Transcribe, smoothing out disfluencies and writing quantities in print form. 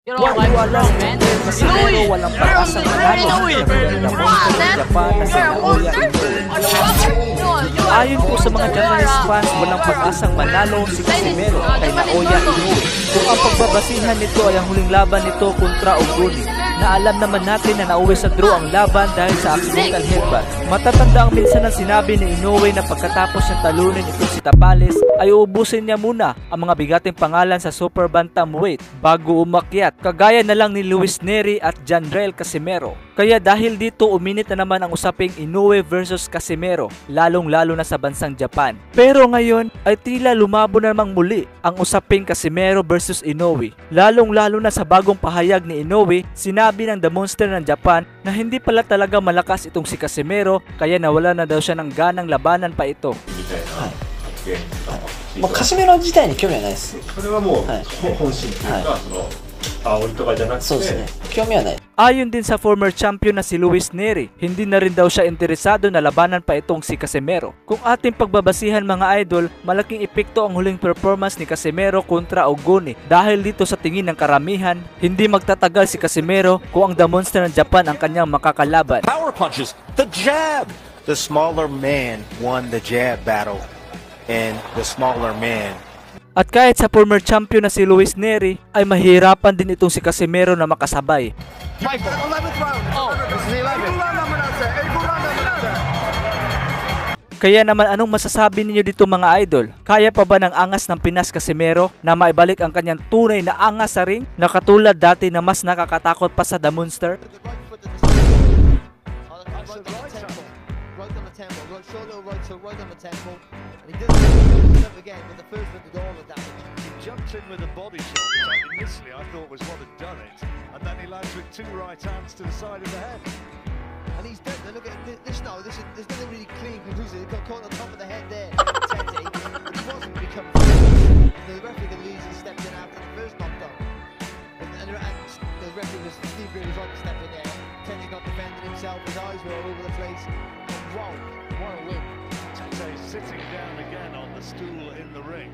You know why we're wrong, man? Casimero walang pag-asang manalo sa monster ng Japan na si Naoya Inoue. Ayon po sa mga Japanese fans, walang pag-asang manalo si Casimero kay Naoya Inoue. Kung ang pagbabasihan nito ay ang huling laban nito kontra Oguni, na alam naman natin na nauwi sa draw ang laban dahil sa accidental headbutt. Matatanda ang minsan na sinabi ni Inoue na pagkatapos niyang talunin itong si Tapales ay uubusin niya muna ang mga bigating pangalan sa super bantamweight bago umakyat, kagaya na lang ni Luis Neri at Janrel Casimero. Kaya dahil dito uminit na naman ang usaping Inoue versus Casimero, lalong-lalo na sa bansang Japan. Pero ngayon ay tila lumabo na namang muli ang usaping Casimero versus Inoue, lalong-lalo na sa bagong pahayag ni Inoue. Sinabi ng The Monster ng Japan na hindi pala talaga malakas itong si Casimero, kaya nawala na daw siya ng ganang labanan pa ito. カシメロ自体に興味はないです。それはもう本心というか、煽りとかじゃなくて、そうですね。興味はない。 Ayon din sa former champion na si Luis Neri, hindi na rin daw siya interesado na labanan pa itong si Casimero. Kung ating pagbabasihan mga idol, malaking epekto ang huling performance ni Casimero kontra Oguni. Dahil dito sa tingin ng karamihan, hindi magtatagal si Casimero kung ang The Monster ng Japan ang kanyang makakalaban. Power punches, the jab. The smaller man won the jab battle, and the smaller man. At kahit sa former champion na si Luis Neri, ay mahirapan din itong si Casimero na makasabay. Kaya naman, anong masasabi ninyo dito mga idol? Kaya pa ba ng angas ng Pinas Casimero na maibalik ang kanyang tunay na angas sa ring na katulad dati na mas nakakatakot pa sa The Monster? Jumped in with a body shot, which initially I thought was what had done it, and then he lands with two right hands to the side of the head. And he's done. Look at this now. There's nothing really clean conclusive. He got caught on the top of the head there. Tete, but he wasn't really coming through. The referee could easily stepped in after the first knockdown. And the referee was Steve Greer was right to step in there. Tete got defending himself. His eyes were all over the place. And wow, what a win! Tete sitting down again on the stool in the ring.